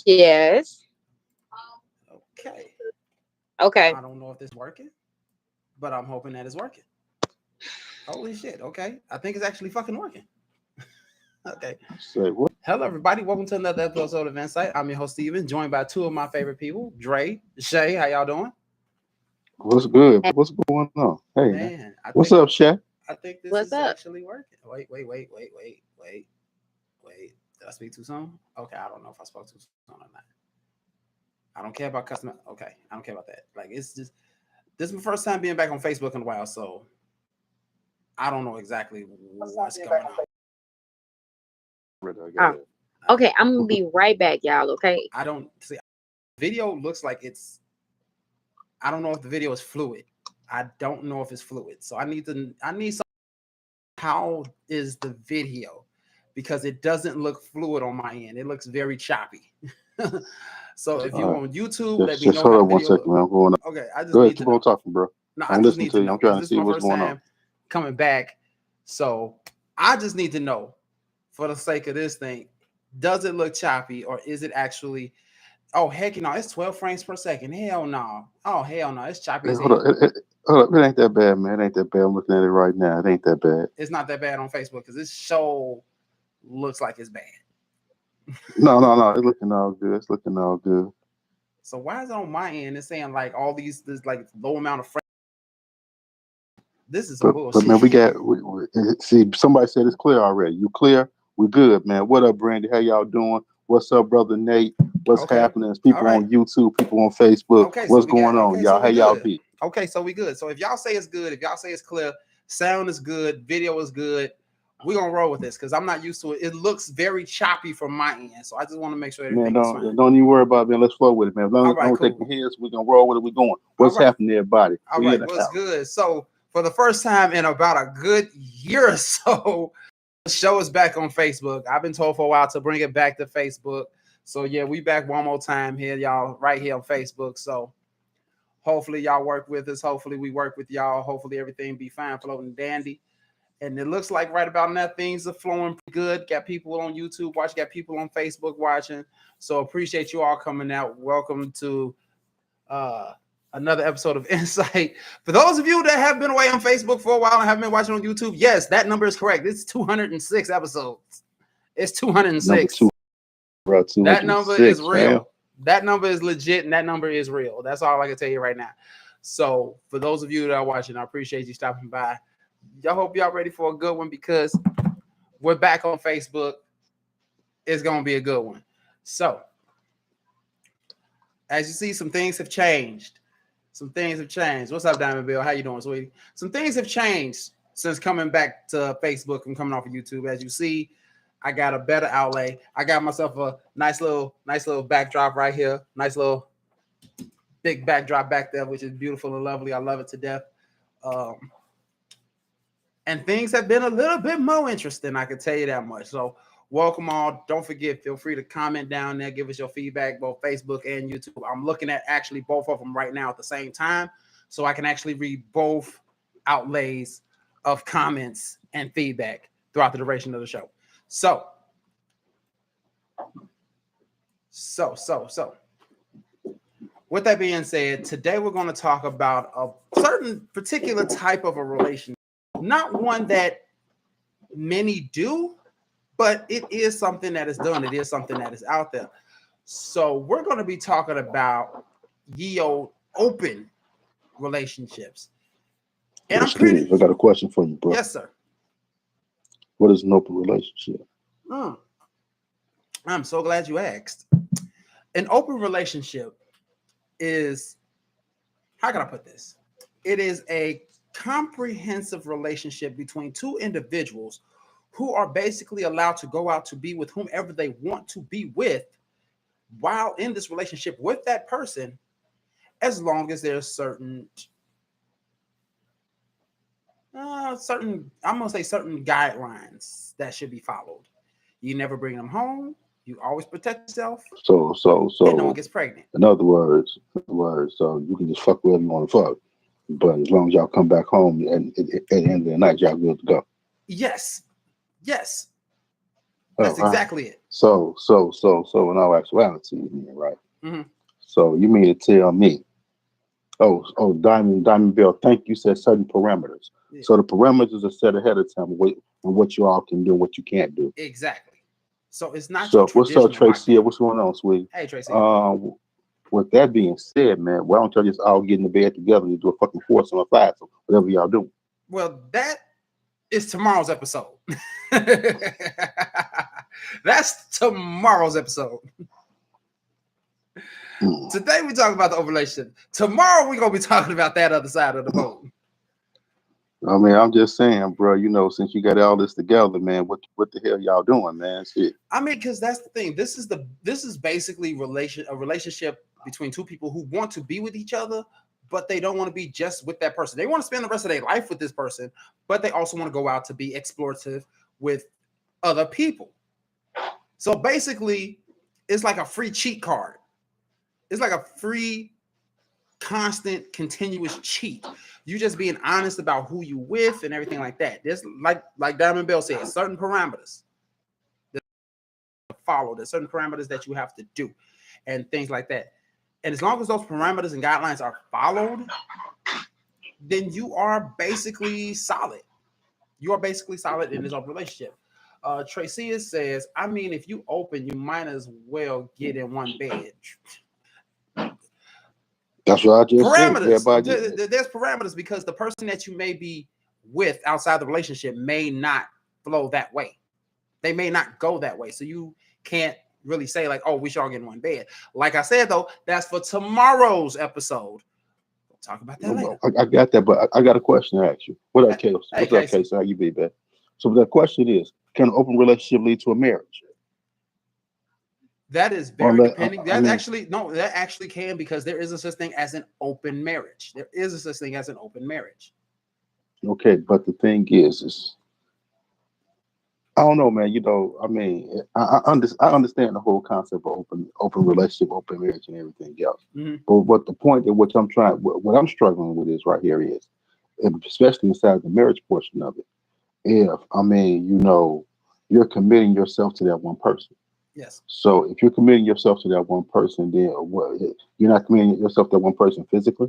Yes. Okay. Okay. I don't know if this is working, but I'm hoping that it's working. Holy shit. Okay. I think it's actually fucking working. Okay. Say what? Hello, everybody. Welcome to another episode of En-Syte. I'm your host, Steven, joined by two of my favorite people, Dre, Shay. How y'all doing? What's good? What's going on? Hey, man. Man, What's up, Shay? I think this What's is up? actually working. Wait. Did I speak too soon? Okay, I don't know if I spoke too soon or not. I don't care about customer. Okay, I don't care about that. Like, it's just, this is my first time being back on Facebook in a while, so I don't know exactly what's going on. Oh, okay, I'm gonna be right back, y'all. Okay. I don't see. Video looks like it's. I don't know if the video is fluid. I don't know if it's fluid. So I need some. How is the video? Because it doesn't look fluid on my end. It looks very choppy. So if you're on YouTube, let me just know hold how the up one video. second, man. I'm going. Okay, I just Go ahead, need to keep on know. talking, bro. No, I I'm just listening need to to you. know I'm trying to because this see is my what's first going on. time coming back. So I just need to know, for the sake of this thing, does it look choppy or is it actually? Oh heck no, it's 12 frames per second. Hell no. Oh hell no, it's choppy Hey, as hold hell. up. Hold up. It ain't that bad, man. It ain't that bad. I'm looking at it right now. It ain't that bad. It's not that bad on Facebook because this show looks like it's bad. No. It's looking all good. It's looking all good. So why is it on my end? It's saying like all these this like low amount of frames. This is some But bullshit. man, see, somebody said it's clear already. You clear? We good, man. What up, Brandy? How y'all doing? What's up, brother Nate? What's Okay. happening? There's All people right. on YouTube, people on Facebook. Okay, so What's we got going on, okay, y'all? so How we y'all good. be? Okay, so we good. So if y'all say it's good, if y'all say it's clear, sound is good, video is good, we're gonna roll with this because I'm not used to it. It looks very choppy from my end. So I just want to make sure Man, everything is fine. don't even worry about it, man. Let's flow with it, man. As long All as right, don't take cool. the hits, we're gonna roll with it. We're going. All What's right. happening, everybody? All We in right, the what's house. good? So for the first time in about a good year or so, the show is back on Facebook. I've been told for a while to bring it back to Facebook. So yeah, we back one more time here, y'all, right here on Facebook. So hopefully y'all work with us. Hopefully we work with y'all. Hopefully everything be fine, floating dandy. And it looks like right about now things are flowing pretty good. Got people on YouTube watching, got people on Facebook watching. So appreciate you all coming out. Welcome to another episode of En-Syte. For those of you that have been away on Facebook for a while and haven't been watching on YouTube, yes, that number is correct. It's 206 episodes. It's 206. Number 2, bro. That number is 206, real. man. That number is legit, and that number is real. That's all I can tell you right now. So for those of you that are watching, I appreciate you stopping by. Y'all hope y'all ready for a good one because we're back on Facebook. It's gonna be a good one. So as you see, some things have changed. Some things have changed. What's up, Diamond Bill? How you doing, sweetie? Some things have changed since coming back to Facebook and coming off of YouTube. As you see, I got a better outlay. I got myself a nice little backdrop right here. Nice little big backdrop back there, which is beautiful and lovely. I love it to death. And things have been a little bit more interesting, I can tell you that much. So welcome all. Don't forget, feel free to comment down there, give us your feedback, both Facebook and YouTube. I'm looking at actually both of them right now at the same time, so I can actually read both outlays of comments and feedback throughout the duration of the show. So with that being said, today we're going to talk about a certain particular type of a relationship, not one that many do, but it is something that is done. It is something that is out there. So we're going to be talking about ye old open relationships. And I'm pretty. I got a question for you, bro. Yes, sir. What is an open relationship? I'm so glad you asked. An open relationship is, how can I put this? It is a comprehensive relationship between two individuals who are basically allowed to go out to be with whomever they want to be with while in this relationship with that person, as long as there's certain I'm gonna say certain guidelines that should be followed. You never bring them home. You always protect yourself. So And no one gets pregnant. in other words, so you can just fuck whoever you want to fuck, but as long as y'all come back home and at the end of the night, y'all good to go. Yes. Oh, That's exactly it. So in all actuality, right? Mhm. So you mean to tell me, Diamond Bell, thank you, said certain parameters. Yeah, So the parameters are set ahead of time on what you all can do, what you can't do. exactly. So it's not your So what's up, traditional Tracy? lockdown. What's going on, sweetie? Hey, Tracy. Um, with that being said, man, why don't y'all just all get in the bed together and do a fucking foursome or five, so whatever y'all do. Well, that is tomorrow's episode. That's tomorrow's episode. Hmm. Today we talk about the open relationship. Tomorrow we're gonna be talking about that other side of the boat. I mean, I'm just saying, bro. Since you got all this together, man, what the hell y'all doing, man? Shit. I mean, because that's the thing. This is basically a relationship between two people who want to be with each other, but they don't want to be just with that person. They want to spend the rest of their life with this person, but they also want to go out to be explorative with other people. So basically, it's like a free cheat card. It's like a free, constant, continuous cheat. You just being honest about who you with and everything like that. There's like Diamond Bell said, certain parameters to follow. There's certain parameters that you have to do, and things like that. And as long as those parameters and guidelines are followed, then you are basically solid. You are basically solid in this open relationship. Tracia says, I mean, if you open, you might as well get in one bed. That's what I just said. Parameters. Everybody, There's parameters because the person that you may be with outside the relationship may not flow that way. They may not go that way. So you can't really say like, oh, we should all get in one bed. Like I said, though, that's for tomorrow's episode. We'll talk about that later. I got that, but I got a question to ask you. What up, Casey? Hey, What's up, Casey. Casey? How you be, man? So the question is, can an open relationship lead to a marriage? That is Or very let, depending. I mean, That actually can, because there is a such thing as an open marriage. There is a such thing as an open marriage. okay, but the thing is I don't know, man. I mean, I understand the whole concept of open relationship, open marriage, and everything else. Mm-hmm. But what the point at which what I'm struggling with is right here is, and especially inside the marriage portion of it. If I mean, you're committing yourself to that one person. Yes. So if you're committing yourself to that one person, then you're not committing yourself to that one person physically.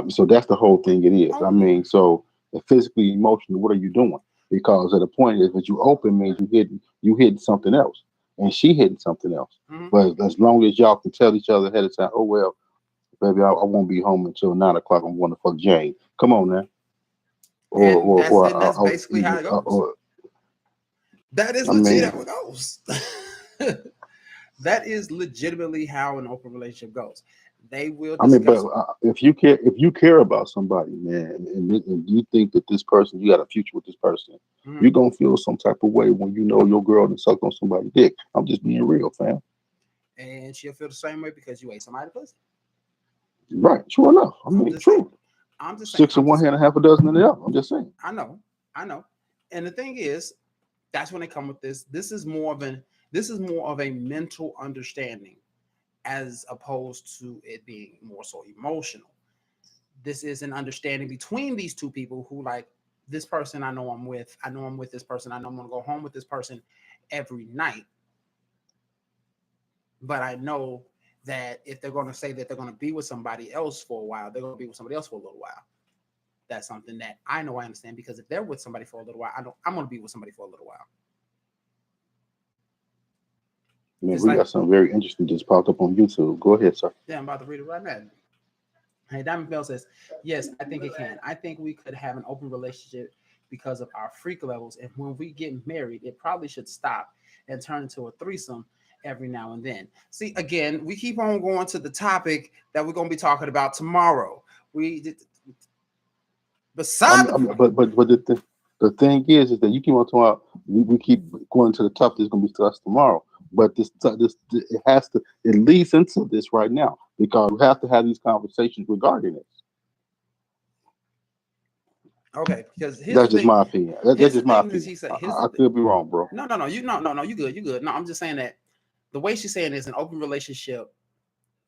So that's the whole thing. It is. I Oh, mean, so physically, emotionally, what are you doing? Because at the point is that you open means you hitting something else, and she hitting something else. mm-hmm. But as long as y'all can tell each other ahead of time, oh well, baby, I won't be home until 9 o'clock. I'm going to fuck Jane. Come on now. And that's basically how it goes. That is I legit mean, how it goes. That is legitimately how an open relationship goes. They will but discuss. if you care about somebody, man, and you think that this person, you got a future with this person, Mhm. you're gonna feel some type of way when you know your girl done sucked on somebody's dick. I'm just being real, fam. And she'll feel the same way because you ate somebody's pussy. Right, true enough. I I'm mean, just saying. true. I'm just saying. Six in one hand, and half a dozen in the other. I'm just saying. I know. I know. And the thing is, that's when they come with this. This is more of a mental understanding as opposed to it being more so emotional. This is an understanding between these two people who, like, this person I know I'm with. I know I'm with this person. I know I'm gonna go home with this person every night. But I know that if they're gonna say that they're gonna be with somebody else for a while, they're gonna be with somebody else for a little while. That's something that I know I understand, because if they're with somebody for a little while, I know I'm gonna be with somebody for a little while. Man, It's we like, got something very interesting just popped up on YouTube. Go ahead, sir. yeah, I'm about to read it right now. Hey, Diamond Bell says, yes, I think it can. I think we could have an open relationship because of our freak levels. And when we get married, it probably should stop and turn into a threesome every now and then. See, again, we keep on going to the topic that we're going to be talking about tomorrow. Beside the point. But the thing is that you keep on talking about, we keep going to the topic that's going to be discussed tomorrow. But this it leads into this right now, because we have to have these conversations regarding it. Okay, because here's That's the just thing. my opinion. That's Here's the just my thing that opinion. she said. I could be wrong, bro. No. You good. You good. No, I'm just saying that the way she's saying is an open relationship.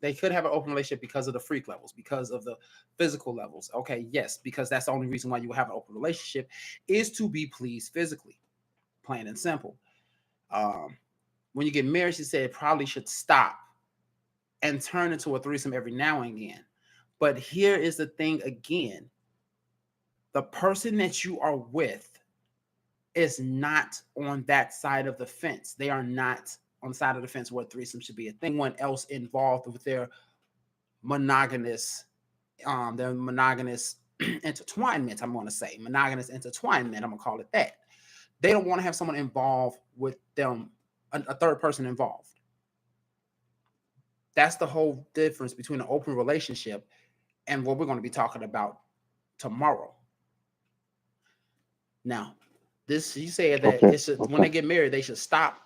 They could have an open relationship because of the freak levels, because of the physical levels. Okay, yes, because that's the only reason why you have an open relationship is to be pleased physically, plain and simple. Um, When you get married, she said it probably should stop and turn into a threesome every now and again. But here is the thing again. The person that you are with is not on that side of the fence. They are not on the side of the fence where threesome should be a thing. Anyone else involved with their monogamous intertwinement, I'm going to say monogamous intertwinement, I'm going to call it that. They don't want to have someone involved with them, a third person involved. That's the whole difference between an open relationship and what we're going to be talking about tomorrow. Now, this, you said that it should, when they get married, they should stop.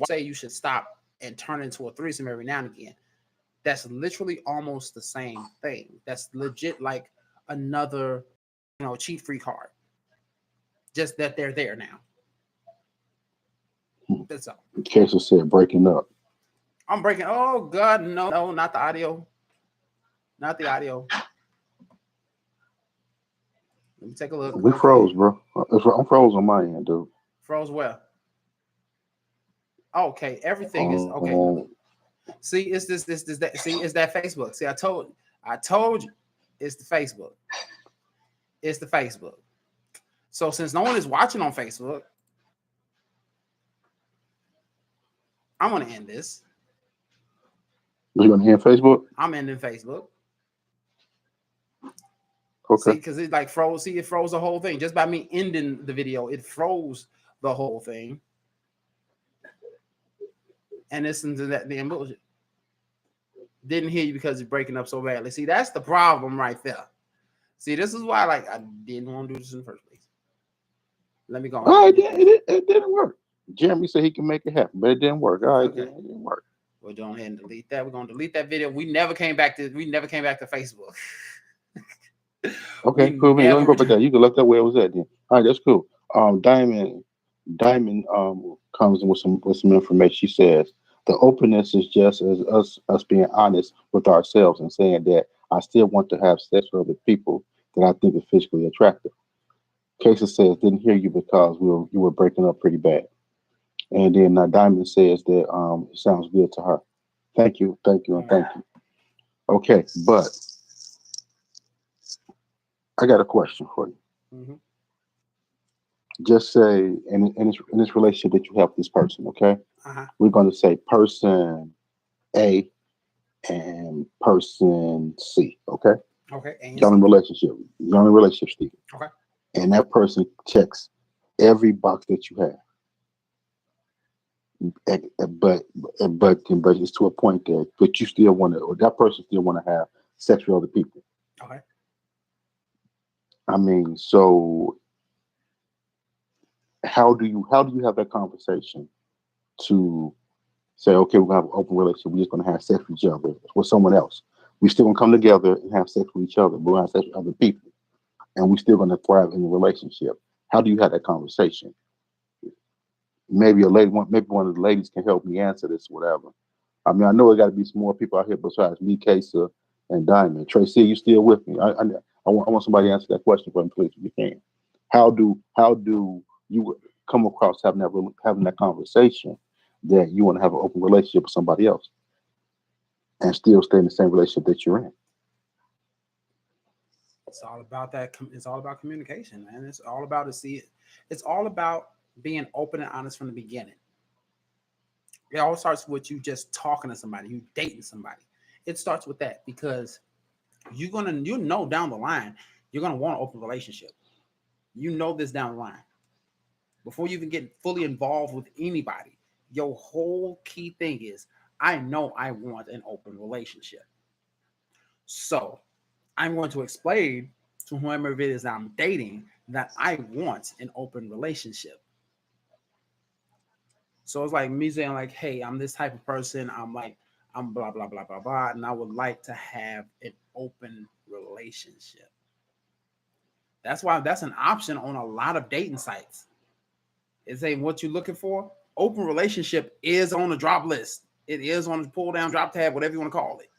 Say you should stop and turn into a threesome every now and again. That's literally almost the same thing. That's legit like another, cheat free card. Just that they're there now. That's all. Casey said breaking up. I'm breaking. Oh God, no, not the audio. Not the audio. Let me take a look. We froze, bro. I'm froze on my end, dude. Froze where? Okay, everything is okay. See, it's this that. See, it's that Facebook. See, I told you, it's the Facebook. It's the Facebook. So since no one is watching on Facebook, I'm gonna end this. You gonna end Facebook? I'm ending Facebook. Okay. See, because it like froze. See, it froze the whole thing just by me ending the video. It froze the whole thing. And listen to that damn bullshit. Didn't hear you because it's breaking up so badly. See, that's the problem right there. See, this is why I didn't want to do this in the first place. Let me go. Oh, it didn't work. Jeremy said he can make it happen, but it didn't work. All right, okay. It didn't work. We'll go ahead and delete that. We're gonna delete that video. We never came back to Facebook. Okay, cool. Man, don't go back there. You can look that where it was at then. All right, that's cool. Diamond comes in with some information. She says the openness is just as us being honest with ourselves and saying that I still want to have sex with other people that I think are physically attractive. Casey says didn't hear you because you were breaking up pretty bad. And then Diamond says that it sounds good to her. Thank you, and thank you. Okay, but I got a question for you. Mm-hmm. Just say in this relationship that you have with this person, okay? We're going to say person A and person C, okay? Okay. Y'all in relationship, Steve. Okay. And that person checks every box that you have. But it's to a point that but you still want to, or that person still want to have sex with other people. Okay. I mean, so how do you have that conversation to say, okay, we're gonna have an open relationship, we're just gonna have sex with each other with someone else. We still gonna come together and have sex with each other, but we're gonna have sex with other people, and we still gonna thrive in the relationship. How do you have that conversation? Maybe maybe one of the ladies can help me answer this, whatever. I mean, I know there got to be some more people out here besides me, Casey, and Diamond. Tracy, you still with me? I want somebody to answer that question for me, please, if you can. How do you come across having that conversation that you want to have an open relationship with somebody else and still stay in the same relationship that you're in? It's all about that. It's all about communication, man. It's all about It's all about being open and honest from the beginning. It all starts with you just talking to somebody, you dating somebody. It starts with that because you know down the line you're gonna want an open relationship. You know this down the line. Before you even get fully involved with anybody, your whole key thing is I know I want an open relationship. So I'm going to explain to whoever it is I'm dating that I want an open relationship. So it's like me saying like, hey, I'm this type of person. I'm blah, blah, blah, blah, blah. And I would like to have an open relationship. That's why that's an option on a lot of dating sites. It's saying what you're looking for. Open relationship is on the drop list. It is on the pull down, drop tab, whatever you want to call it.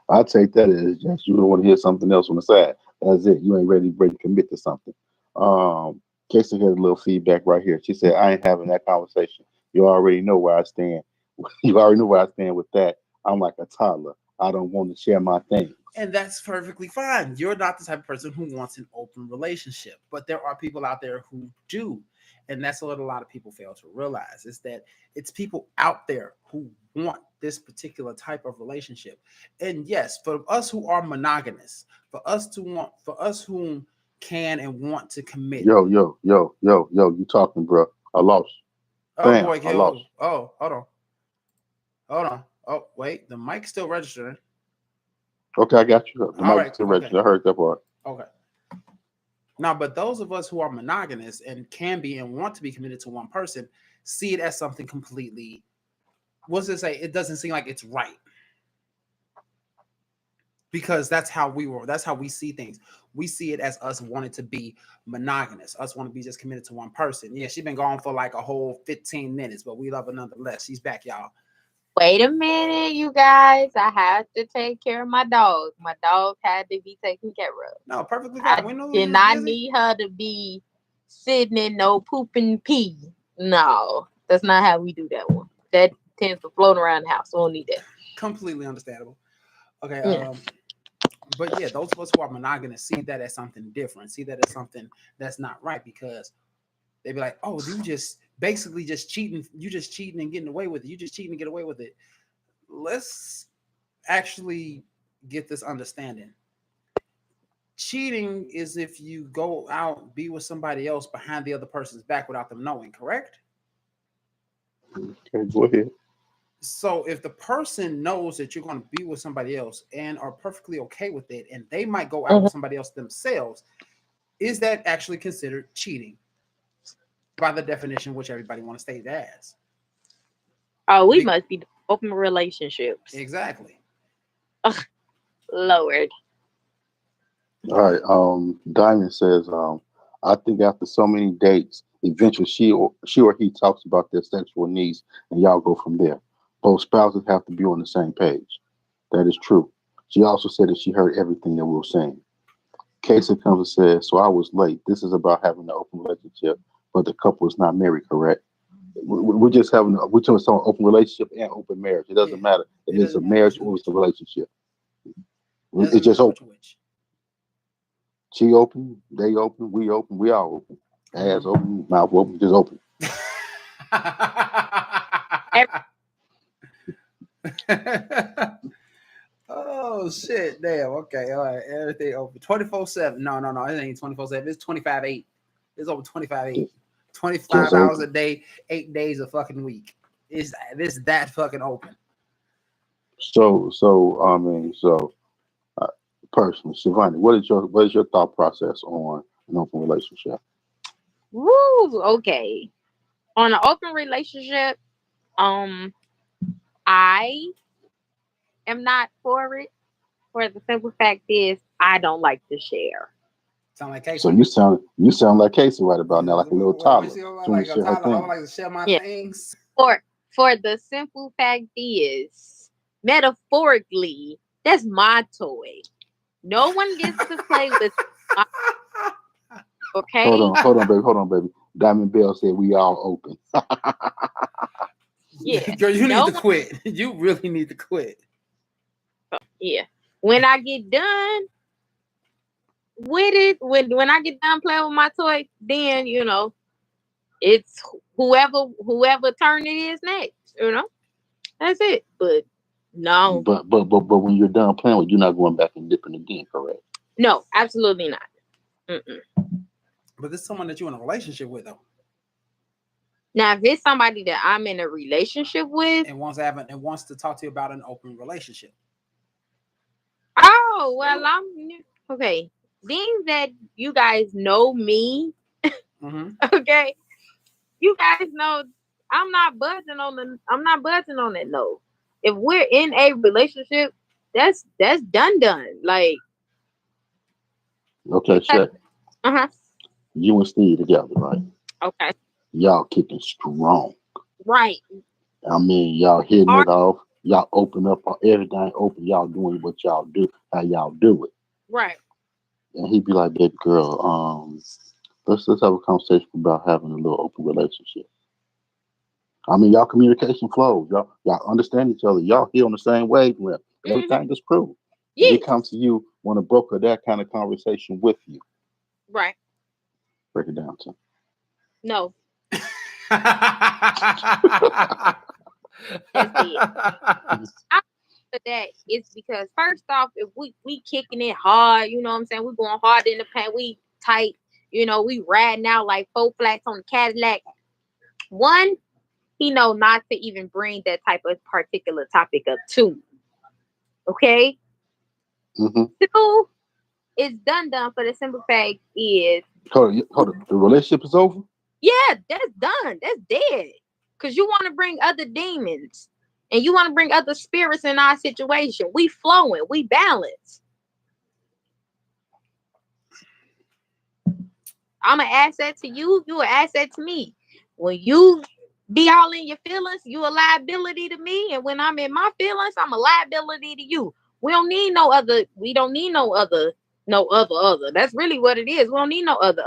I take that as just you don't want to hear something else on the side. That's it. You ain't ready to commit to something. Casey had a little feedback right here. She said, I ain't having that conversation. You already know where I stand. You already know where I stand with that. I'm like a toddler. I don't want to share my things. And that's perfectly fine. You're not the type of person who wants an open relationship, but there are people out there who do. And that's what a lot of people fail to realize is that it's people out there who want this particular type of relationship. And yes, for us who are monogamous, for us who can and want to commit. Yo, you talking, bro. I lost. Oh Bam, boy, I lost. oh, hold on. Hold on. Oh, wait, the mic's still registering. Okay, I got you. The All mic's right, still okay. registered. I heard that part. Okay. Now, but those of us who are monogamous and can be and want to be committed to one person see it as something completely, what's it say? It doesn't seem like it's right. Because that's how we see things. We see it as us wanting to be monogamous, us want to be just committed to one person. Yeah, she's been gone for like a whole 15 minutes, but we love her nonetheless. She's back, y'all. Wait a minute, you guys. I have to take care of my dog. My dog had to be taken care of. No, perfectly I fine. We know did you was not busy. need her to be sitting in no pooping pee. No, that's not how we do that one. That tends to float around the house. We don't need that. Completely understandable. Okay, Yeah. but yeah, those of us who are monogamous see that as something different, see that as something that's not right because they'd be like, oh, you just basically just cheating, you just cheating and getting away with it. You just cheating and get away with it. Let's actually get this understanding. Cheating is if you go out, be with somebody else behind the other person's back without them knowing, correct? Okay, go ahead. So if the person knows that you're going to be with somebody else and are perfectly okay with it, and they might go out Mhm. with somebody else themselves, is that actually considered cheating by the definition which everybody want to state it as? Oh, we Be- must be open relationships. exactly. Lord. All right. Diamond says, I think after so many dates, eventually she or he talks about their sexual needs, and y'all go from there. Both spouses have to be on the same page. That is true. She also said that she heard everything that we were saying. Casey comes and says, so I was late. This is about having an open relationship, but the couple is not married, correct? We're just we're talking about open relationship and open marriage. It Yeah. doesn't matter if It it's a doesn't matter which marriage is or it's which. a relationship. It It's doesn't just matter which open. is which. She open, they open, we all open. Ass Mhm. open, mouth open, just open. Oh shit! Damn. Okay. All right. Everything open. 24/7. No. It ain't 24/7. It's 25/8. It's over 25/8. Just, 25 just hours a open. day, 8 days a fucking week. Is this that fucking open? So uh, personally, Shivani, what is your thought process on an open relationship? Woo. Okay. On an open relationship, um, I am not for it. For the simple fact is, I don't like to share. Sound like So Casey. you sound like Casey right about now, like a little What toddler. she She want like to a share her Tyler? I would thing. like to share my Yeah. things. For the simple fact is, metaphorically, that's my toy. No one gets to play with my, okay? Hold on, baby. Diamond Bell said we all open. Yeah. Girl, you need No to one, quit. You really need to quit. yeah. When I get done with it, when I get done playing with my toy, then it's whoever turn it is next. That's it. But no, But when you're done playing with, you're not going back and dipping again, correct? no, absolutely not. Mm-mm. But this is someone that you're in a relationship with though, Now, if it's somebody that I'm in a relationship with, and wants to talk to you about an open relationship. oh well, okay. Being that you guys know me, Mm-hmm. okay, you guys know I'm not budging on that. No, if we're in a relationship, that's done. Like, Okay, check. uh huh. You and Steve together, right? Okay, Y'all kicking strong. right. I mean, y'all hitting Are it off. Y'all open up everything open. Y'all doing what y'all do, how y'all do it. right. And he'd be like, baby girl, Let's have a conversation about having a little open relationship. I mean, y'all communication flows. Y'all understand each other. Y'all here on the same wavelength. Everything is cool. Yeah. When it comes to you, want to broker that kind of conversation with you. Right. Break it down to. No. That it's because first off, if we kicking it hard, you know what I'm saying, we going hard in the paint, we tight, you know, we riding out like 4 flats on the Cadillac. One, he know not to even bring that type of particular topic up too. Okay. Mm-hmm. 2, it's done for the simple fact is Hold on. The relationship is over? Yeah, that's done. That's dead. Because you want to bring other demons and you want to bring other spirits in our situation. We flowing. We balance. I'm an asset to you. You an asset to me. When you be all in your feelings, you a liability to me. And when I'm in my feelings, I'm a liability to you. We don't need no other. We don't need no other. No other. That's really what it is. We don't need no other.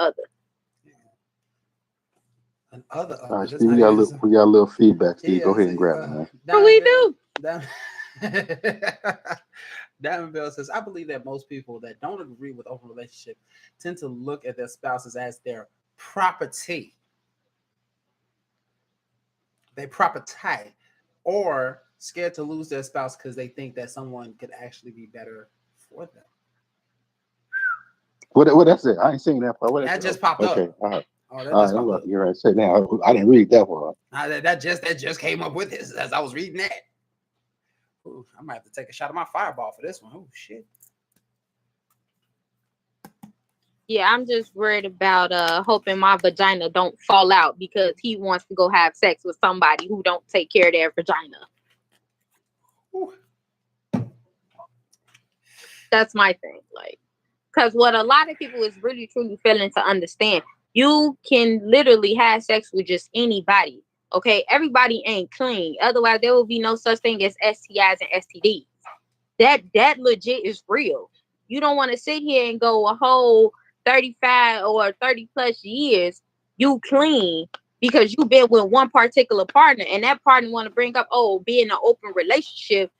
All right, Steve, we got a little feedback. Steve, go ahead and grab it, man. What we do? Diamond Bell says, I believe that most people that don't agree with open relationship tend to look at their spouses as their property. They property, or scared to lose their spouse because they think that someone could actually be better for them. What that's it? I ain't seen that part. That just popped up. Okay, all right. Oh, All right, I'm about to get right. Say now, I didn't read that one. That just came up with this as I was reading that. Ooh, I might have to take a shot of my fireball for this one. Oh shit. Yeah, I'm just worried about hoping my vagina don't fall out because he wants to go have sex with somebody who don't take care of their vagina. Ooh. That's my thing. Like, because what a lot of people is really truly failing to understand, you can literally have sex with just anybody. Okay, everybody ain't clean. Otherwise, there will be no such thing as STIs and STDs. That legit is real. You don't want to sit here and go a whole 35 or 30 plus years you clean because you've been with one particular partner and that partner want to bring up, oh, being an open relationship,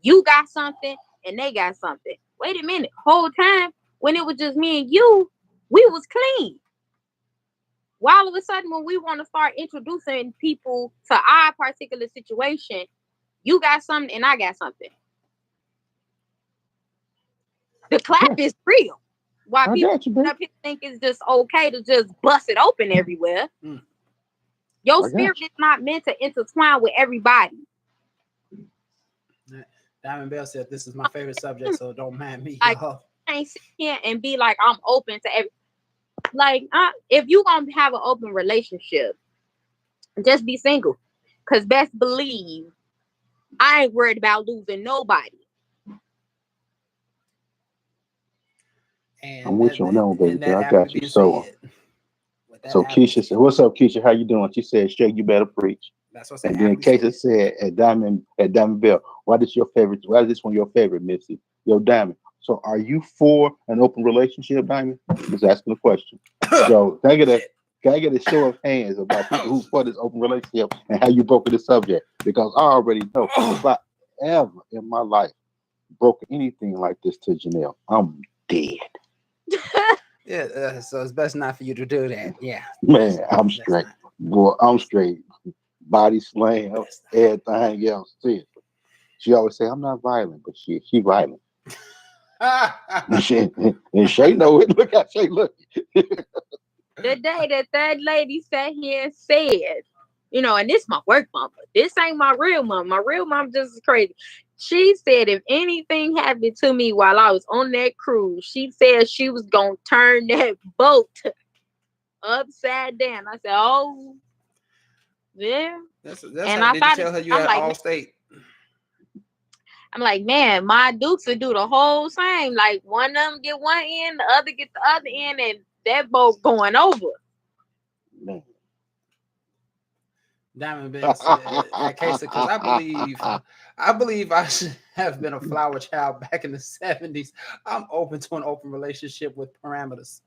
you got something and they got something. Wait a minute, whole time when it was just me and you, we was clean. Why all of a sudden when we want to start introducing people to our particular situation, you got something and I got something. The clap is real. Why people think it's just okay to just bust it open everywhere. Your spirit is not meant to intertwine with everybody. Diamond Bell said this is my favorite subject, so don't mind me. I can't sit here and be like, I'm open to every. Like, if you gonna have an open relationship, just be single. Cause best believe, I ain't worried about losing nobody. I'm with you on that one, baby. I got you. So Keisha said, "What's up, Keisha? How you doing?" She said, "Straight, you better preach." That's what. And then Keisha said, "At Diamond Bell, why is this one your favorite, Missy? Yo, Diamond. So, are you for an open relationship, Diamond?" Just asking a question. So, can I get a show of hands about people who for this open relationship and how you broke the subject? Because I already know if I ever in my life broke anything like this to Janelle, I'm dead. Yeah, so it's best not for you to do that. Yeah, man, I'm straight. Boy, I'm straight. Body slam, everything else. Seriously. She always say I'm not violent, but she violent. and Shay know it. Look how Shay look. The day that third lady sat here and said, you know, and this my work mama. This ain't my real mom. My real mom just is crazy. She said if anything happened to me while I was on that cruise, she said she was gonna turn that boat upside down. I said, oh, yeah. And I thought, did you tell her you had all state? I'm like, man, my Dukes would do the whole thing. Like one of them get one end, the other get the other end, and that boat going over. Man. Diamond Bell said that case because I believe I should have been a flower child back in the 70s. I'm open to an open relationship with parameters.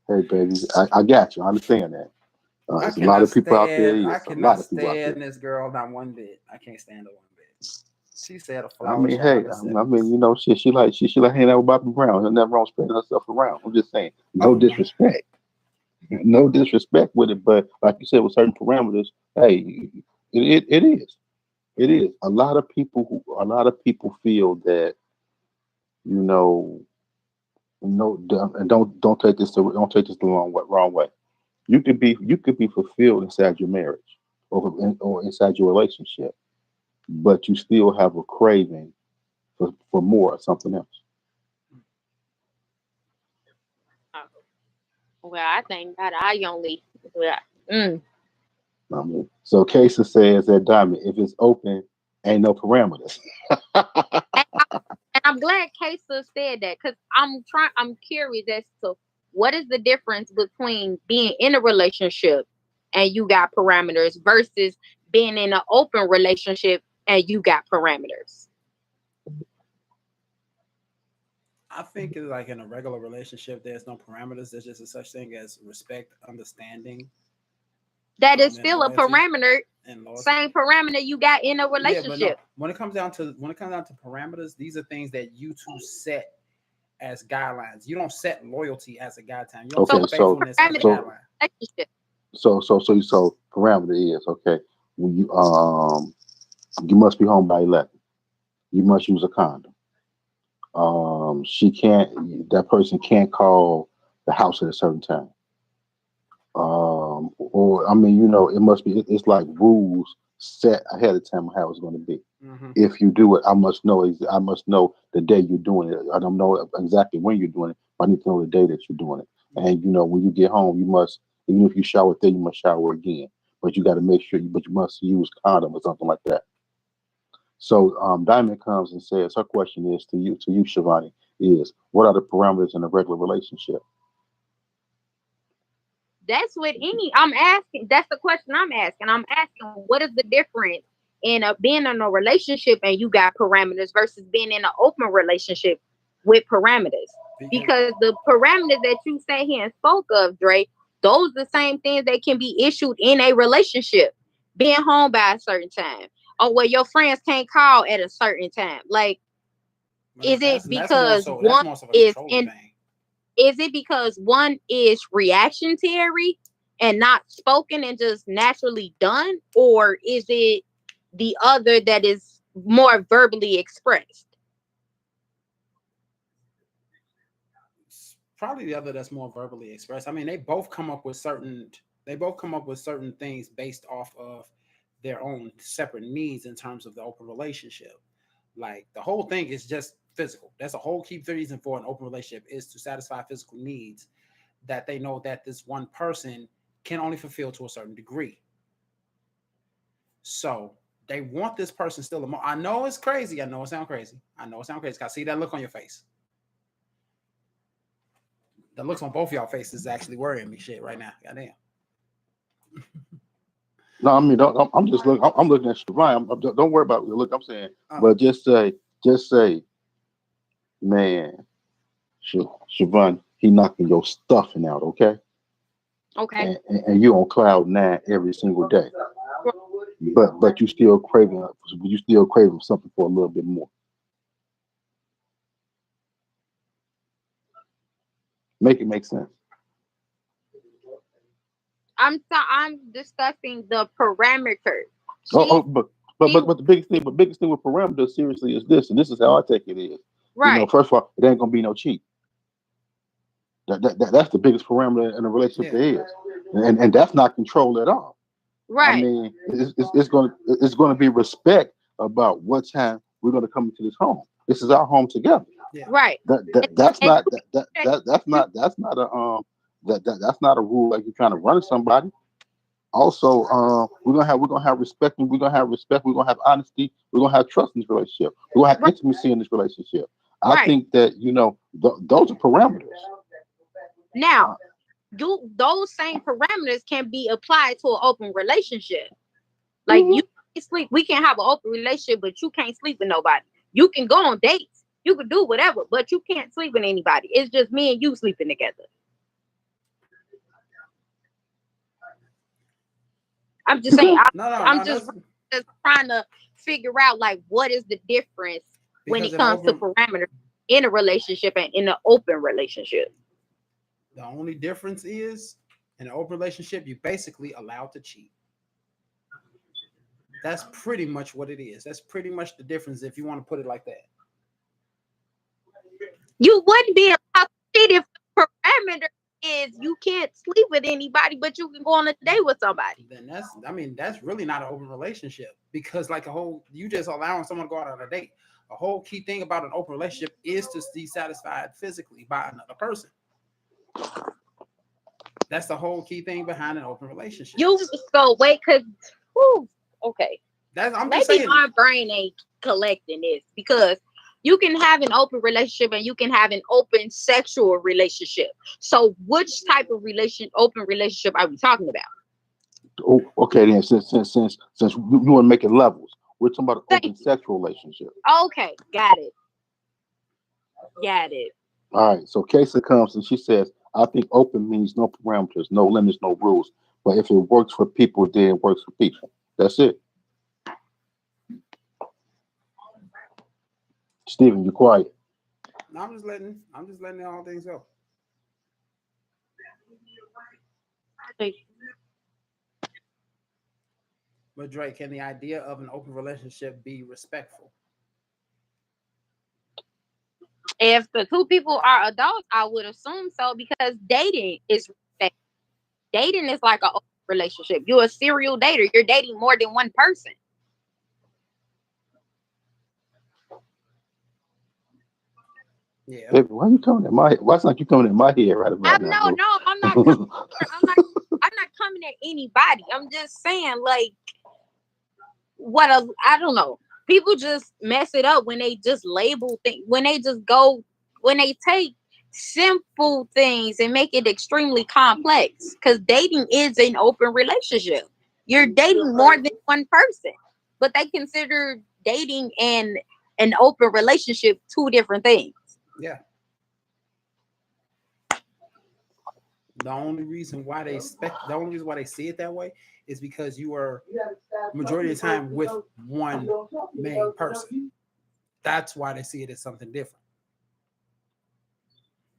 Hey, baby, I got you. I understand that. I There's a lot cannot of people out there. stand. I Yes, a lot cannot of people out there. stand this girl. Not one bit. I can't stand her one bit. She said a I flower mean, hey, child. I mean, you know, she like hanging out with Bobby Brown. There's nothing wrong spreading herself around. I'm just saying, no Oh, disrespect, no disrespect with it. But like you said, with certain parameters, hey, it is. It is. A lot of people feel that, you know, no, and don't take this the wrong way. You could be fulfilled inside your marriage or inside your relationship, but you still have a craving for more or something else. Well, I think that I only, well, mm. I mean, so Casey says that Diamond, if it's open, ain't no parameters. And I'm glad Kaysa said that because I'm curious as to what is the difference between being in a relationship and you got parameters versus being in an open relationship and you got parameters. I think it's like in a regular relationship, there's no parameters. There's just a such thing as respect, understanding, That is and still a loyalty parameter, and loyalty. same parameter you got in a Yeah, but no. relationship. When it comes down to parameters, these are things that you two set as guidelines. You don't set loyalty as a guideline. You don't So Okay, set what's so faithfulness the as a parameter so guideline. of the relationship? so parameter is okay. When you must be home by 11. You must use a condom. She can't. That person can't call the house at a certain time. Or I mean, you know, it must be. It's like rules set ahead of time how it's going to be. Hmm. If you do it, I must know. I must know the day you're doing it. I don't know exactly when you're doing it, but I need to know the day that you're doing it. And you know, when you get home, you must, even if you shower there, you must shower again. But you got to make sure. But you must use condom or something like that. So Diamond comes and says her question is to you, Shivani, is what are the parameters in a regular relationship? That's what I'm asking. That's the question I'm asking. I'm asking what is the difference in being in a relationship and you got parameters versus being in an open relationship with parameters. Because Because the parameters that you say here and spoke of, Dre, those are the same things that can be issued in a relationship. Being home by a certain time. Or where your friends can't call at a certain time. Like, well, is it that's more because so one of a is controlling in thing. is it because one is reactionary and not spoken and just naturally done, or is it the other that is more verbally expressed? It's probably the other that's more verbally expressed. I mean, they both come up with certain things based off of their own separate needs in terms of the open relationship. Like the whole thing is just physical. That's the whole key reason for an open relationship is to satisfy physical needs that they know that this one person can only fulfill to a certain degree. So they want this person still. I know it's crazy. I know it sounds crazy. I know it sounds crazy. I see that look on your face. The looks on both y'all faces is actually worrying me shit right now. Goddamn. No, I mean, I'm just looking. I'm looking at Shivani. Don't worry about the look. I'm saying, Oh, but just say, man, Shivani, he knocking your stuffing out, okay? Okay. And you on cloud nine every single day. But you still craving something for a little bit more. Make it make sense. I'm discussing the parameters. Oh, She, she but the biggest thing with parameters seriously is this, and this is how I take it is. You know, right, first of all, it ain't gonna be no cheat. That's the biggest parameter in a relationship yeah. there is, and that's not control at all. I right, mean, it's gonna be respect about what time we're gonna come into this home. This is our home together. Yeah. right. That's And not you that's not a rule like you're trying to run somebody. Also, we're gonna have respect, and we're gonna have respect. We're gonna have honesty. We're gonna have trust in this relationship. We're gonna have right, intimacy in this relationship. I right. think that those are parameters. Now, do those same parameters can be applied to an open relationship? Like you Mhm. can sleep, we can have an open relationship, but you can't sleep with nobody. You can go on dates, you can do whatever, but you can't sleep with anybody. It's just me and you sleeping together. I'm just saying. I'm no. Just trying to figure out like what is the difference when it comes to parameters in a relationship and in an open relationship. The only difference is in an open relationship, you basically allowed to cheat. That's pretty much what it is. That's pretty much the difference if you want to put it like that. You wouldn't be allowed to cheat if the parameter is you can't sleep with anybody, but you can go on a date with somebody. Then that's really not an open relationship, because like you just allowing someone to go out on a date. A whole key thing about an open relationship is to be satisfied physically by another person. That's the whole key thing behind an open relationship. Wait, okay. I'm maybe just saying, my brain ain't collecting this, because you can have an open relationship and you can have an open sexual relationship. So which type of open relationship are we talking about? Oh, okay, then since you want to make it levels, we're talking about an open sexual relationship. Okay, got it. All right, so Casey comes and she says, I think open means no parameters, no limits, no rules. But if it works for people, then it works for people. That's it. Steven, you're quiet. No, I'm just letting all things go. But Drake, can the idea of an open relationship be respectful? If the two people are adults, I would assume so, because dating is respect. Dating is like an open relationship. You're a serial dater. You're dating more than one person. Yeah. Baby, why you coming in my head? Why not you coming in my head right about now? No, I'm not. I'm not coming at anybody. I'm just saying, like, I don't know. People just mess it up when they just label things. When they take simple things and make it extremely complex. Because dating is an open relationship. You're dating more than one person, but they consider dating and an open relationship two different things. Yeah. The only reason why they see it that way is because you are majority of the time with one main person. That's why they see it as something different.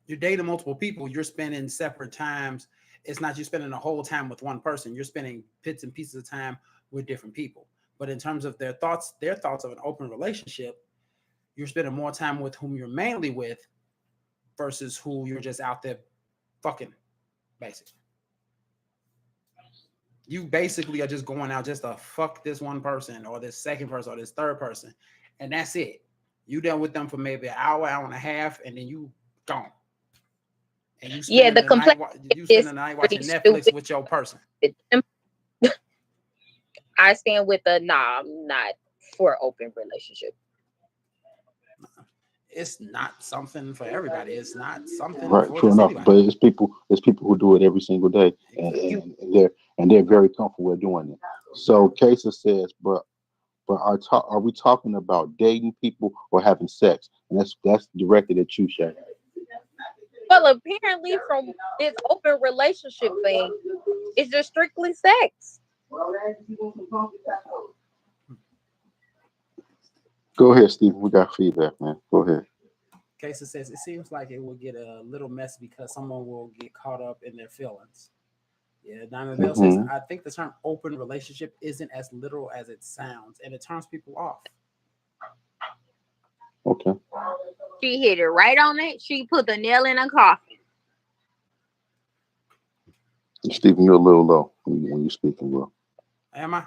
You're dating multiple people. You're spending separate times. It's not you spending the whole time with one person. You're spending bits and pieces of time with different people. But in terms of their thoughts of an open relationship, you're spending more time with whom you're mainly with versus who you're just out there fucking, basically. You basically are just going out just to fuck this one person or this second person or this third person, and that's it. You done with them for maybe an hour and a half, and then you gone. And you spend the night watching Netflix with your person. I stand with I'm not for open relationship. It's not something for everybody. It's not something right. For true enough, anybody. but it's people who do it every single day, and they're very comfortable with doing it. So Casey says, but are we talking about dating people or having sex? And that's directed at you, Shay. Well, apparently from this open relationship thing, it's just strictly sex. Go ahead, Stephen. We got feedback, man. Go ahead. Casey says it seems like it will get a little messy because someone will get caught up in their feelings. Yeah, Diamond Bell says, I think the term open relationship isn't as literal as it sounds, and it turns people off. Okay. She hit it right on it. She put the nail in a coffin. Stephen, you're a little low when you're speaking, bro. Am I?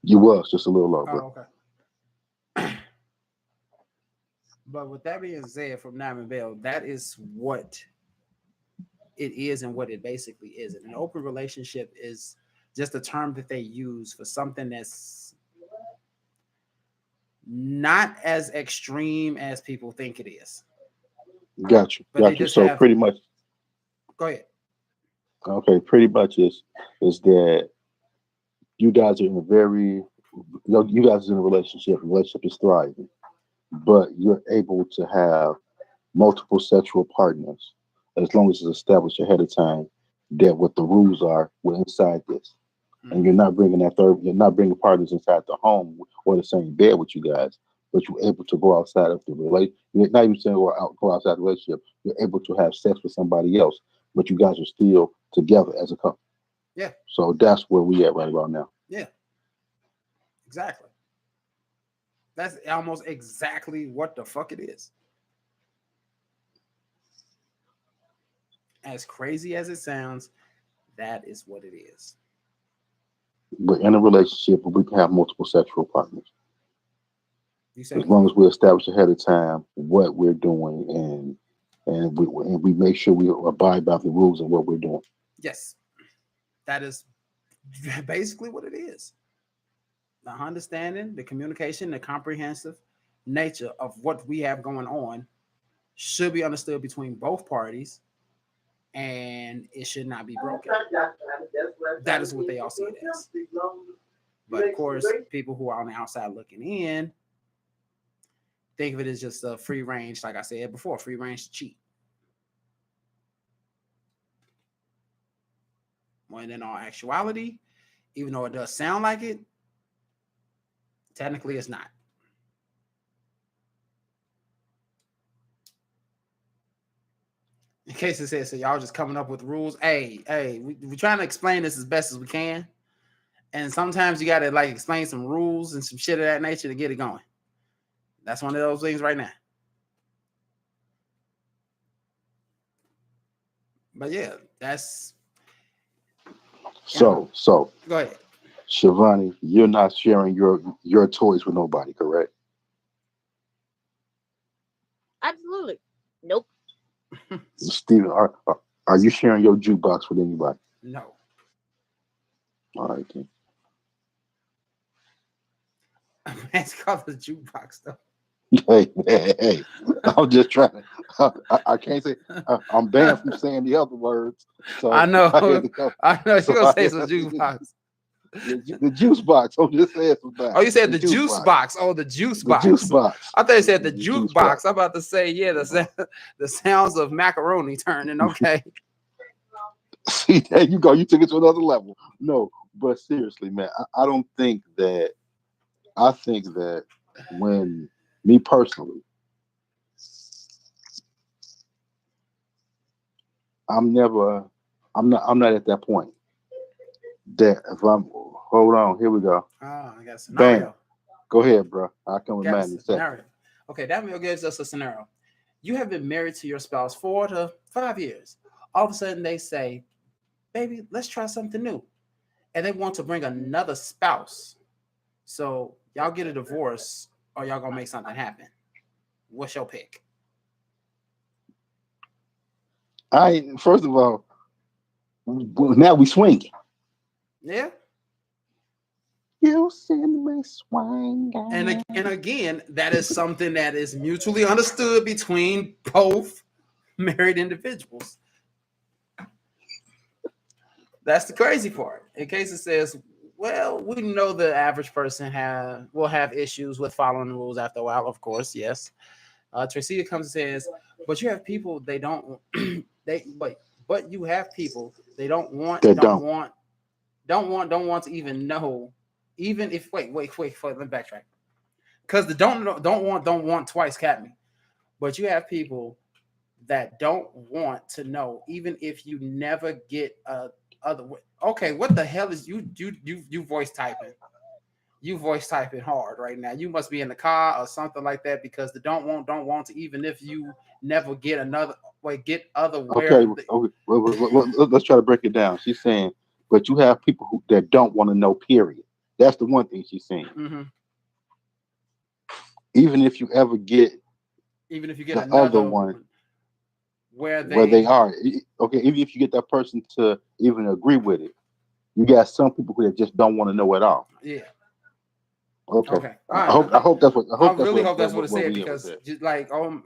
You was just a little low, bro. Okay. But with that being said, from Diamond Bell, that is what it is and what it basically is. An open relationship is just a term that they use for something that's not as extreme as people think it is. Got you. So pretty much. Go ahead. Okay, pretty much is that you guys are in a relationship. The relationship is thriving, but you're able to have multiple sexual partners as long as it's established ahead of time that what the rules are inside this. and you're not bringing you're not bringing partners inside the home or the same bed with you guys, but you're able to go outside of the relate. You're not even saying go outside the relationship. You're able to have sex with somebody else, but you guys are still together as a couple. Yeah. So that's where we at right about now. Yeah. Exactly. That's almost exactly what the fuck it is. As crazy as it sounds, that is what it is. But in a relationship, we can have multiple sexual partners. You say As long as we establish ahead of time what we're doing and we make sure we abide by the rules of what we're doing. yes, that is basically what it is. The understanding, the communication, the comprehensive nature of what we have going on should be understood between both parties, and it should not be broken. That is what they all see it as. But of course, people who are on the outside looking in think of it as just a free range, like I said before, free range to cheat. When in all actuality, even though it does sound like it, technically it's not. In case it says, so y'all just coming up with rules. Hey, we're trying to explain this as best as we can. And sometimes you got to like explain some rules and some shit of that nature to get it going. That's one of those things right now. But yeah, that's... So go ahead. Shivani, you're not sharing your toys with nobody, correct? Absolutely. Nope. Steven, are you sharing your jukebox with anybody? No. All right, then. It's called the jukebox, though. Hey, I'm just trying to. I can't say. I'm banned from saying the other words. So I know. I know. So You're going to say some jukebox. The juice box. I'm just saying something. Oh, you said the juice box. Oh, the juice box. The juice box. I thought you said the juice jukebox. I'm about to say, yeah, the sounds of macaroni turning. Okay. See, there you go. You took it to another level. No, but seriously, man, I don't think that. I think that when me personally, I'm not at that point. That if hold on, here we go. Oh, I got a scenario. Bam. Go ahead, bro. I'll come with Got mine in a second. Okay, that gives us a scenario. You have been married to your spouse 4 to 5 years. All of a sudden they say, baby, let's try something new. And they want to bring another spouse. So y'all get a divorce or y'all gonna make something happen. What's your pick? First of all, now we swinging. Yeah. You send me swinging. And again, that is something that is mutually understood between both married individuals. That's the crazy part. In case it says, well, we know the average person will have issues with following the rules after a while, of course, yes. Tracia comes and says, but you have people they don't but you have people they don't want to even know, even if wait, let me backtrack. Because the don't want twice cat me. But you have people that don't want to know, even if you never get other way. Okay, what the hell is you voice typing? You voice typing hard right now. You must be in the car or something like that, because the don't want to, even if you never get another get other okay. Well, let's try to break it down. She's saying, but you have people that don't want to know, period. That's the one thing she's saying. Mm-hmm. Even if you get another other one where they are, okay, even if you get that person to even agree with it, you got some people who just don't want to know at all. Yeah. Okay. I hope that's what. I really hope that's what it said, because just I felt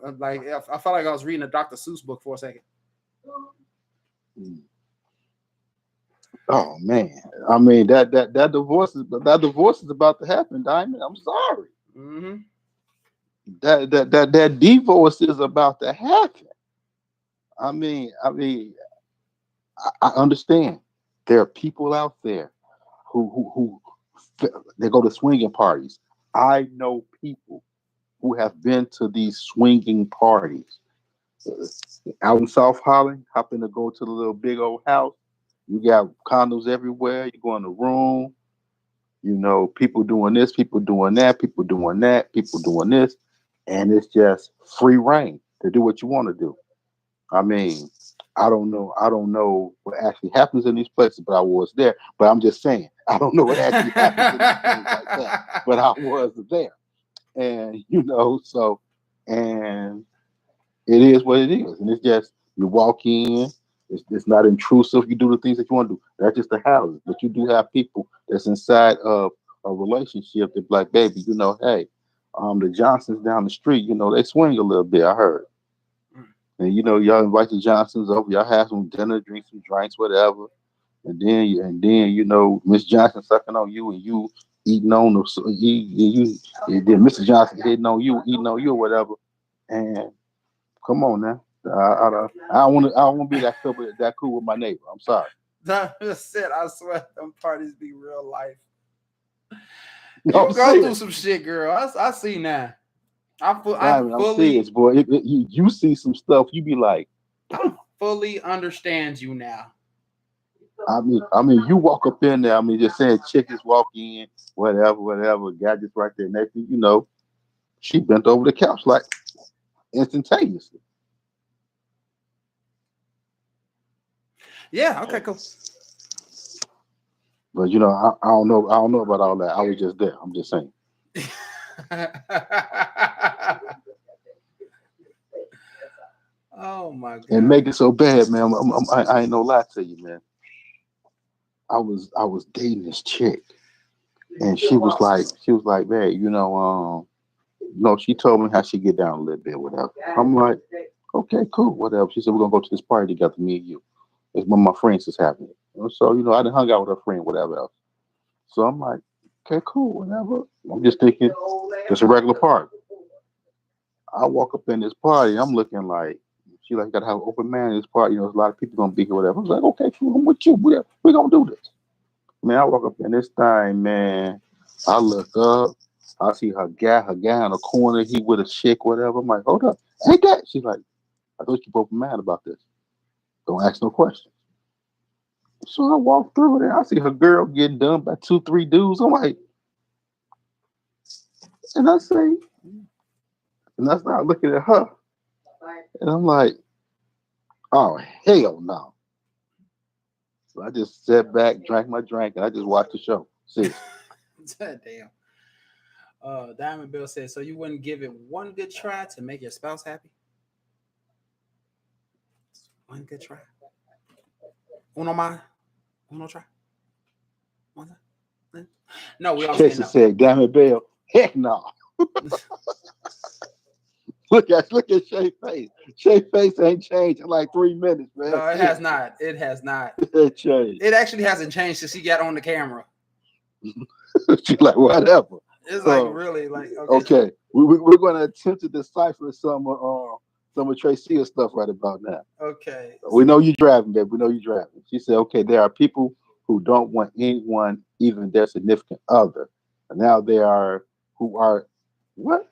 like I was reading a Dr. Seuss book for a second. Oh man, I mean that divorce is about to happen, Diamond. I'm sorry. Mm-hmm. That divorce is about to happen. I mean, I understand there are people out there who they go to swinging parties. I know people who have been to these swinging parties. Out in South Holland, happen to go to the little big old house. You got condoms everywhere. You go in the room, people doing this, people doing that, people doing that, people doing this, and it's just free reign to do what you want to do. I mean, I don't know what actually happens in these places, but I was there. But I'm just saying, I don't know what actually happens in these things like that, but I was there. And and it is what it is. And it's just you walk in, it's not intrusive. You do the things that you want to do. That's just the houses. But you do have people that's inside of a relationship that like, baby, hey, the Johnsons down the street, they swing a little bit, I heard. And y'all invite the Johnsons over, y'all have some dinner, drink some drinks, whatever. And then Miss Johnson sucking on you and you eating on then Mr. Johnson hitting on you, eating on you or whatever. And come on now. I don't want to be that cool with my neighbor. I'm sorry. I swear them parties be real life. You go through some shit, girl. I see now. I'm serious, boy. You see some stuff, you be like, I fully understand you now. I mean, you walk up in there. I mean, just saying, chickens walk in, whatever. Guy just right there next to you. She bent over the couch like instantaneously. Yeah. Okay. Cool. But I don't know about all that. I was just there. I'm just saying. Oh my god! And make it so bad, man. I ain't no lie to you, man. I was dating this chick, and she was like, man, she told me how she get down a little bit, whatever. I'm like, okay, cool, whatever. She said we're gonna go to this party together, me and you. It's one of my friends is happening. So I done hung out with her friend, whatever else. So I'm like, okay, cool, whatever. I'm just thinking it's a regular party. I walk up in this party, I'm looking like she like gotta have an open man in this party. There's a lot of people gonna be here, whatever. I was like, okay, cool, I'm with you. We're gonna do this. Man, I walk up in this thing, man. I look up, I see her guy in the corner, he with a chick, whatever. I'm like, hold up, ain't that? She's like, I thought you both mad about this. Don't ask no questions. So I walk through there, I see her girl getting done by 2-3 dudes. I'm like, and I start looking at her, and I'm like, oh hell no. So I just sat back, drank my drink, and I just watched the show. See. Damn. Diamond Bill says, so you wouldn't give it one good try to make your spouse happy? One good try. Uno try. One time. No, we all say no. Said, Diamond Bill, heck no. Look at Shay's face. Shay's face ain't changed in like 3 minutes, man. No, it has not. It has not. It changed. It actually hasn't changed since he got on the camera. She's like, whatever. It's like really like okay. We're going to attempt to decipher some of Tracy's stuff right about now. Okay. We know you're driving, babe. We know you're driving. She said, okay, there are people who don't want anyone, even their significant other. And now they are who are what?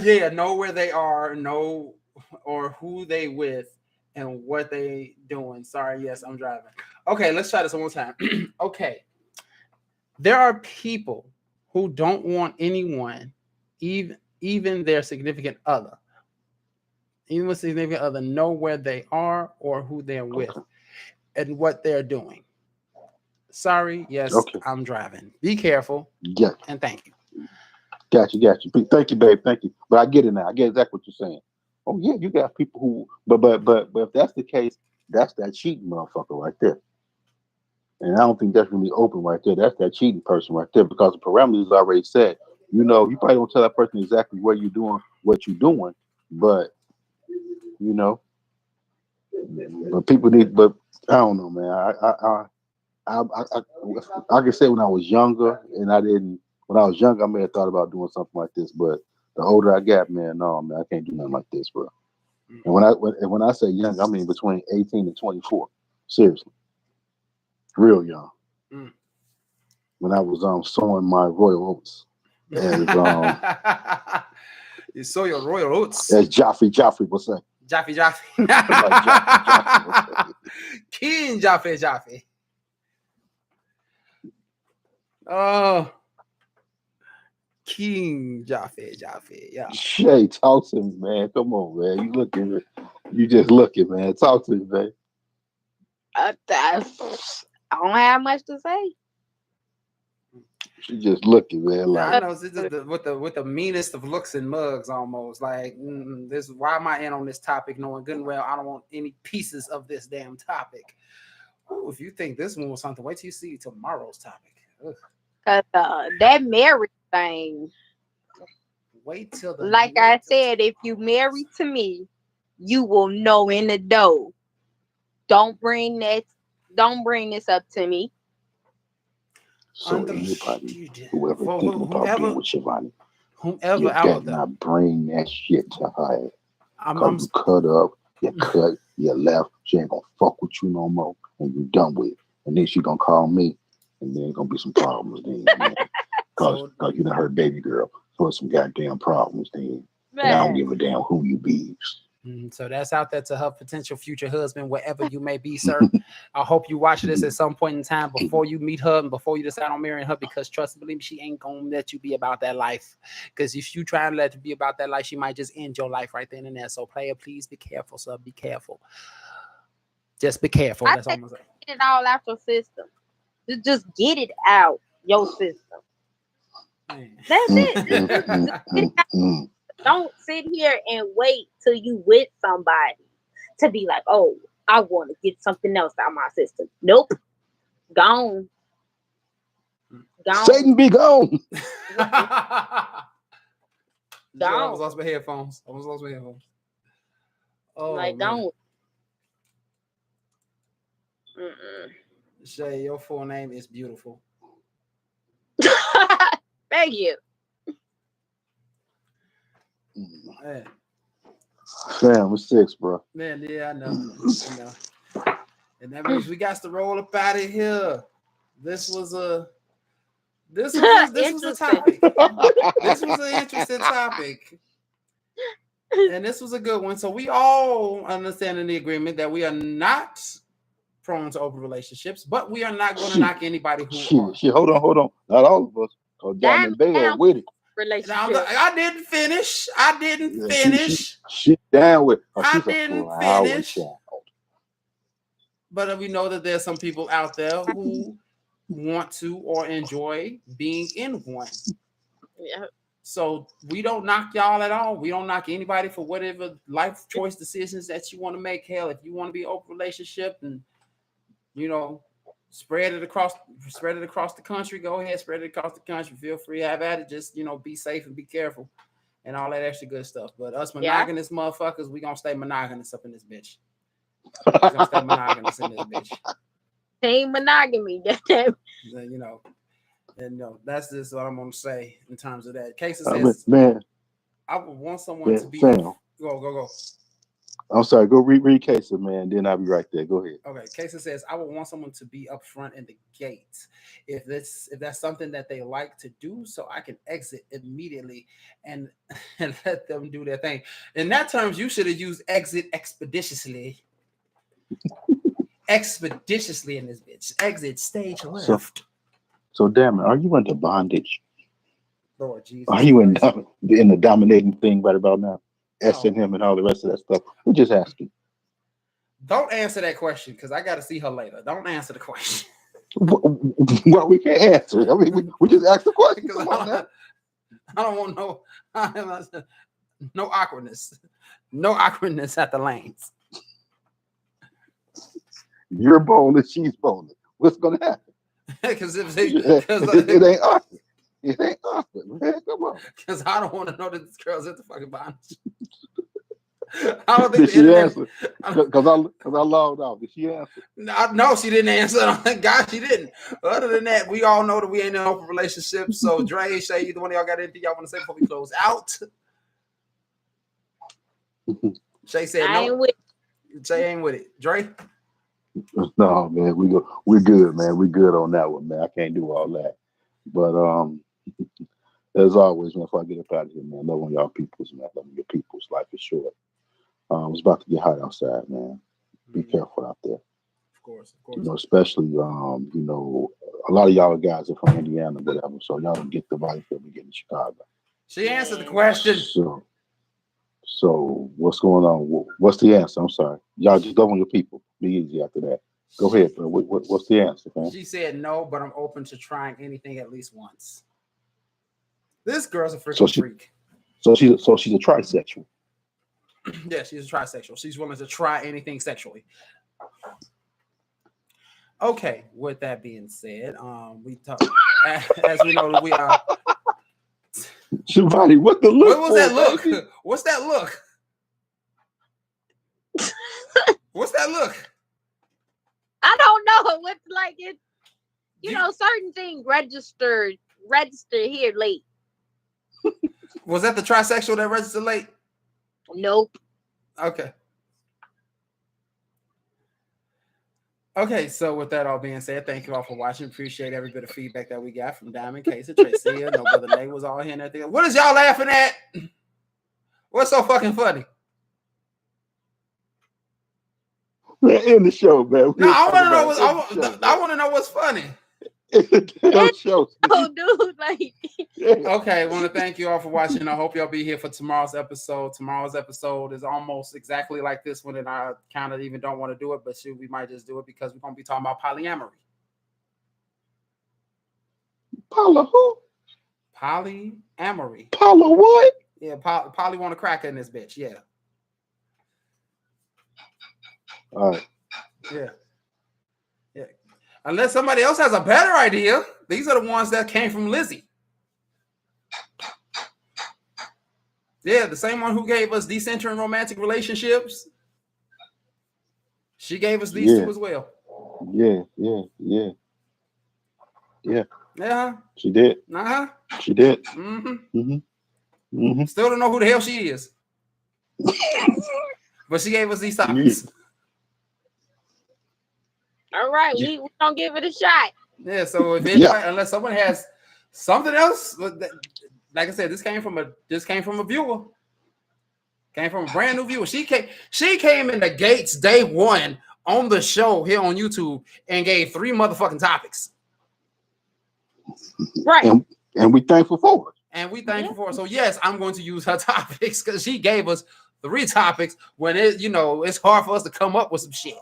Yeah, know where they are, know or who they with, and what they doing. Sorry, yes, I'm driving. Okay, let's try this one more time. Okay. There are people who don't want anyone, even their significant other. Even with significant other, know where they are or who they're with and what they're doing. Sorry, yes, okay. I'm driving. Be careful. Yeah. And thank you. Got you. Thank you, babe. Thank you. But I get it now. I get exactly what you're saying. Oh yeah, you got people who, but if that's the case, that's that cheating motherfucker right there. And I don't think that's really open right there. That's that cheating person right there because the parameters already set. You probably don't tell that person exactly what you're doing, but but people need. But I don't know, man. I can say when I was younger, and I didn't. When I was younger, I may have thought about doing something like this, but the older I got, man, I can't do nothing like this, bro. And when I say young, I mean between 18 and 24. Seriously, real young. when I was sowing my royal oats as You sow your royal oats. as Joffrey would say. Jaffe. Like Joffrey would say. King Jaffe. Oh, King Jaffe. Yeah. Shay, talk to me, man. Come on, man. You just looking, man. Talk to me, man. I don't have much to say. She just looking, man. Yeah, I Like know this is with the meanest of looks and mugs, almost like this. Why am I in on this topic, knowing good and well I don't want any pieces of this damn topic? Ooh, if you think this one was something, wait till you see tomorrow's topic. Ugh. Cause that marriage thing, Wait till the like I said, if you married to me, you will know in the dough. Don't bring this up to me. so anybody, whoever For thinking about being with Shivani, whomever you out better there, not bring that shit to her. I'm You cut up, you cut, you left. She ain't gonna fuck with you no more, and you done with it. And then she gonna call me, and then gonna be some problems then. Cause you done her baby girl, so it's some goddamn problems then. And I don't give a damn who you be. So that's out there to her potential future husband, wherever you may be, sir. I hope you watch this at some point in time before you meet her and before you decide on marrying her, because trust me, she ain't gonna let you be about that life. Because if you try and let her be about that life, she might just end your life right then and there. So, player, please be careful, sir. Be careful. Just be careful. That's all I'm gonna say. Get it all out your system. Just get it out your system. That's it. Don't sit here and wait till you with somebody to be like, oh, I want to get something else out of my system. Nope. Gone. Satan be gone. I almost lost my headphones. Oh, like, man. gone. Shay, your full name is beautiful. Thank you. Man. Damn, it's 6, bro. Man, yeah, I know. And that means we got to roll up out of here. This was a topic. This was an interesting topic. And this was a good one. So we all understand in the agreement that we are not prone to open relationships, but we are not going to knock anybody who are. Hold on. Not all of us. Cause Diamond Bell with it. I didn't finish. She down with. I didn't finish. But we know that there's some people out there who want to or enjoy being in one. Yeah. So we don't knock y'all at all. We don't knock anybody for whatever life choice decisions that you want to make. Hell, if you want to be in an open relationship and spread it across the country, go ahead, spread it across the country. Feel free, have at it. Just be safe and be careful and all that extra good stuff. But us monogamous motherfuckers, we gonna stay monogamous up in this bitch. We gonna stay monogamous in this bitch. Team monogamy. And that's just what I'm gonna say in terms of that. Casey says, I would want someone to be. Go. I'm sorry. Go read Casey, man. Then I'll be right there. Go ahead. Okay. Casey says, I would want someone to be upfront in the gate if that's something that they like to do, so I can exit immediately and let them do their thing. In that terms, you should have used exit expeditiously. Expeditiously in this bitch. Exit stage left. So damn it, are you into bondage? Lord Jesus. Are you in the dominating thing right about now? S&M and all the rest of that stuff. We're just asking. Don't answer that question because I got to see her later. Don't answer the question. Well, we can't answer. I mean, we just ask the question. Come on now. I don't want no awkwardness. No awkwardness at the lanes. You're boneless, she's boneless. What's going to happen? Because it ain't awkward. It ain't awkward, man. Come on. Because I don't want to know that this girl's at the fucking bondage. I don't think Did she answer? Because I logged off. Did she answer? No, she didn't answer. Thank God she didn't. Other than that, we all know that we ain't in an open relationship. So, Dre, Shay, either one of y'all got anything y'all want to say before we close out? Shay said no. Shay ain't with it. Dre? No, man. We're good, man. We're good on that one, man. I can't do all that. But as always, man, before I get up out of here, man, love on y'all peoples, man. Love on your peoples. Life is short. It's about to get hot outside, man. Be careful out there. Of course. You know, especially you know, a lot of y'all guys are from Indiana, whatever. So y'all don't get the life that we get in Chicago. She answered the question. So what's going on? What's the answer? I'm sorry. Y'all just love on your people. Be easy after that. Go ahead, bro. What's the answer, man? She said no, but I'm open to trying anything at least once. This girl's a freaking freak. So she's a trisexual. Yeah, she's a trisexual. She's willing to try anything sexually. Okay, with that being said, we talk as we know we are. Shivani, what the look? What was that look? What's that look? What's that look? I don't know. What's like it? You know, certain things register here late. Was that the trisexual that registered late? Nope. Okay. Okay, so with that all being said, thank you all for watching. Appreciate every bit of feedback that we got from Diamond, Casey, Tracy, no brother Nate was all here and everything. What is y'all laughing at? What's so fucking funny? We're in the show, man. No, I want to know what's funny. Show. Oh, dude, like. Okay, I want to thank you all for watching. I hope y'all be here for tomorrow's episode. Tomorrow's episode is almost exactly like this one, and I kind of even don't want to do it, but shoot, we might just do it because we're gonna be talking about polyamory. Paula who? Polyamory. Paula what? Yeah, Polly want a cracker in this bitch. Yeah. All right. Yeah. Yeah. Unless somebody else has a better idea. These are the ones that came from Lizzie. Yeah, the same one who gave us decentering romantic relationships. She gave us these two as well. Yeah. Yeah. She did. She did. Still don't know who the hell she is. But she gave us these topics. All right, we gonna give it a shot. Yeah, so if anybody, unless someone has something else, like I said, this came from a viewer. Came from a brand new viewer. She came in the gates day one on the show here on YouTube and gave 3 motherfucking topics. Right. And we thankful for it. So yes, I'm going to use her topics because she gave us 3 topics when it's hard for us to come up with some shit.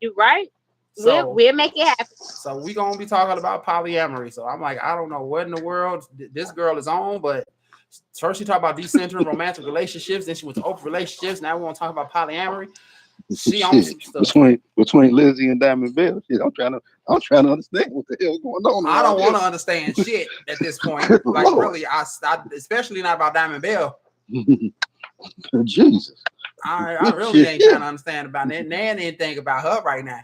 You're right. So, we'll make it happen. So we're gonna be talking about polyamory. So I'm like, I don't know what in the world this girl is on, but first she talked about decentering romantic relationships, then she went to open relationships. Now we want to talk about polyamory. She on some stuff between Lizzie and Diamond Bell. Shit, I'm trying to understand what the hell going on. I don't want to understand shit at this point. Like really, I especially not about Diamond Bell. Jesus. I really ain't trying to understand about it. Nan didn't think about her right now.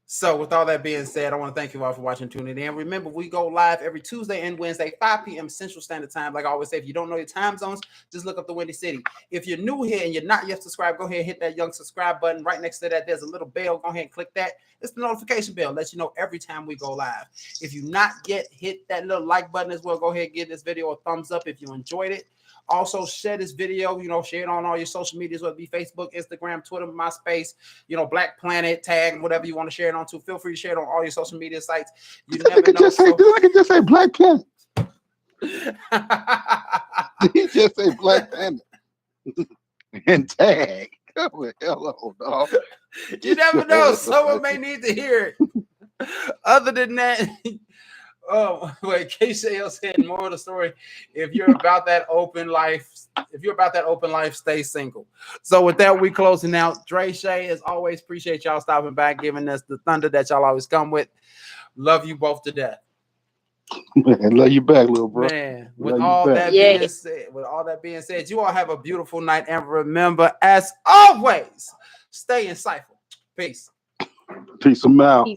So with all that being said, I want to thank you all for watching and tuning in. Remember, we go live every Tuesday and Wednesday, 5 p.m. Central Standard Time. Like I always say, if you don't know your time zones, just look up the Windy City. If you're new here and you're not yet subscribed, go ahead and hit that young subscribe button. Right next to that, there's a little bell. Go ahead and click that. It's the notification bell. Let you know every time we go live. If you not yet hit that little like button as well, go ahead and give this video a thumbs up if you enjoyed it. Also, share this video, share it on all your social medias, whether it be Facebook, Instagram, Twitter, MySpace, Black Planet, tag, whatever you want to share it on to. Feel free to share it on all your social media sites. You never know. I could just say Black Planet. He just say Black Planet. And tag. Hello, dog. You never know. Someone may need to hear it. Other than that, KCL said more of the story. If you're about that open life, stay single. So with that, we closing out. Dre Shay, as always, appreciate y'all stopping by, giving us the thunder that y'all always come with. Love you both to death. Man, love you back, little bro. Man, with all that being said, you all have a beautiful night, and remember, as always, stay insightful. Peace. Peace. I'm out.